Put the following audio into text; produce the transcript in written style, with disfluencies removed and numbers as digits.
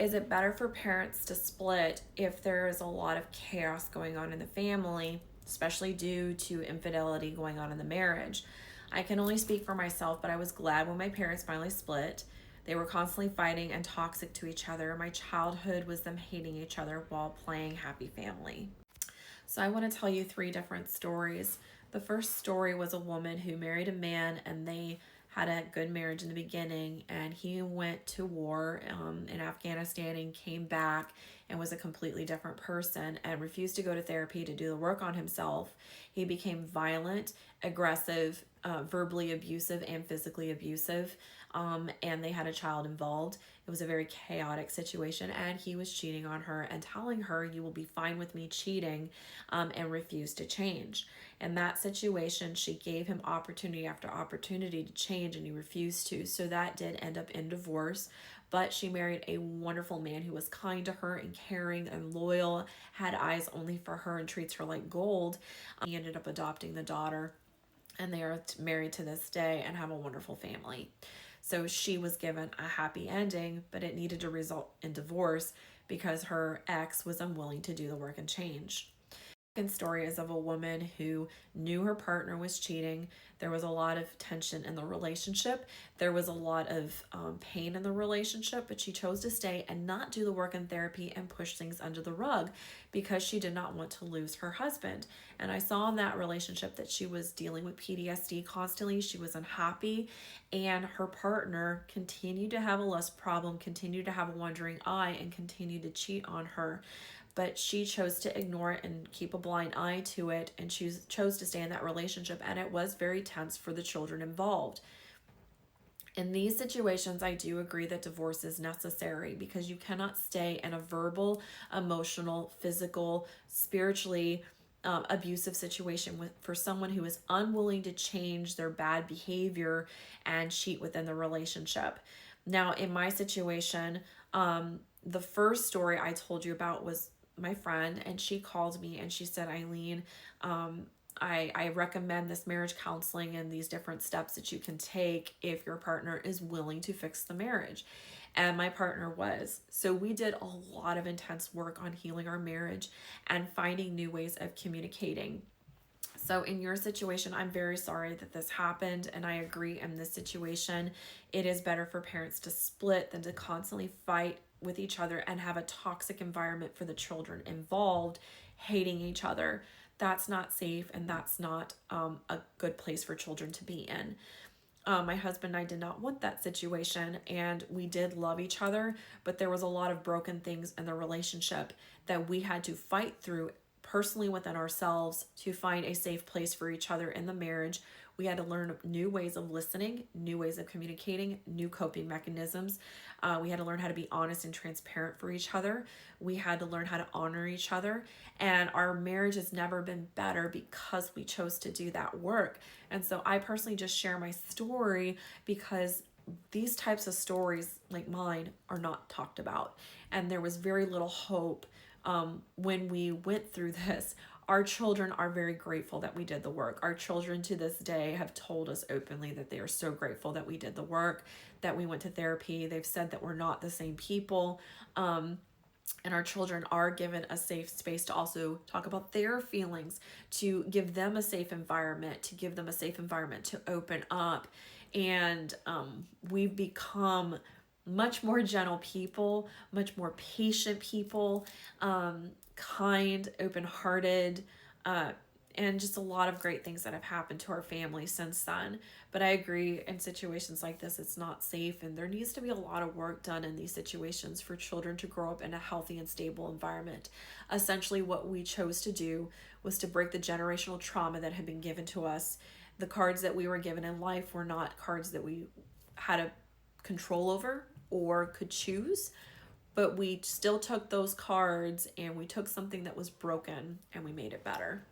is it better for parents to split if there is a lot of chaos going on in the family, especially due to infidelity going on in the marriage? I can only speak for myself, but I was glad when my parents finally split. They were constantly fighting and toxic to each other. My childhood was them hating each other while playing happy family. So I want to tell you three different stories. The first story was a woman who married a man, and they had a good marriage in the beginning, and he went to war in Afghanistan and came back and was a completely different person and refused to go to therapy to do the work on himself. He became violent, aggressive, verbally abusive, and physically abusive, and they had a child involved. It was a very chaotic situation, and he was cheating on her and telling her, "You will be fine with me cheating," and refused to change. In that situation, she gave him opportunity after opportunity to change, and he refused to. So that did end up in divorce. But she married a wonderful man who was kind to her and caring and loyal, had eyes only for her, and treats her like gold. He ended up adopting the daughter, and they are married to this day and have a wonderful family. So she was given a happy ending, but it needed to result in divorce because her ex was unwilling to do the work and change. Second story is of a woman who knew her partner was cheating. There was a lot of tension in the relationship. There was a lot of pain in the relationship, but she chose to stay and not do the work in therapy and push things under the rug because she did not want to lose her husband. And I saw in that relationship that she was dealing with PTSD constantly. She was unhappy, and her partner continued to have a lust problem, continued to have a wandering eye, and continued to cheat on her. But she chose to ignore it and keep a blind eye to it, and chose to stay in that relationship, and it was very tense for the children involved. In these situations, I do agree that divorce is necessary because you cannot stay in a verbal, emotional, physical, spiritually abusive situation for someone who is unwilling to change their bad behavior and cheat within the relationship. Now, in my situation, the first story I told you about was my friend, and she called me and she said, "Eileen, I recommend this marriage counseling and these different steps that you can take if your partner is willing to fix the marriage." And my partner was. So we did a lot of intense work on healing our marriage and finding new ways of communicating. So in your situation, I'm very sorry that this happened, and I agree in this situation, it is better for parents to split than to constantly fight with each other and have a toxic environment for the children involved, hating each other. That's not safe, and that's not a good place for children to be in. My husband and I did not want that situation, and we did love each other, but there was a lot of broken things in the relationship that we had to fight through personally within ourselves to find a safe place for each other in the marriage. We had to learn new ways of listening, new ways of communicating, new coping mechanisms. We had to learn how to be honest and transparent for each other. We had to learn how to honor each other. And our marriage has never been better because we chose to do that work. And so I personally just share my story because these types of stories like mine are not talked about. And there was very little hope when we went through this. Our children are very grateful that we did the work. Our children to this day have told us openly that they are so grateful that we did the work, that we went to therapy. They've said that we're not the same people. And our children are given a safe space to also talk about their feelings, to give them a safe environment, to open up. And we've become much more gentle people, much more patient people, kind, open-hearted, and just a lot of great things that have happened to our family since then. But I agree, in situations like this, it's not safe, and there needs to be a lot of work done in these situations for children to grow up in a healthy and stable environment. Essentially, what we chose to do was to break the generational trauma that had been given to us. The cards that we were given in life were not cards that we had a control over or could choose, but we still took those cards and we took something that was broken and we made it better.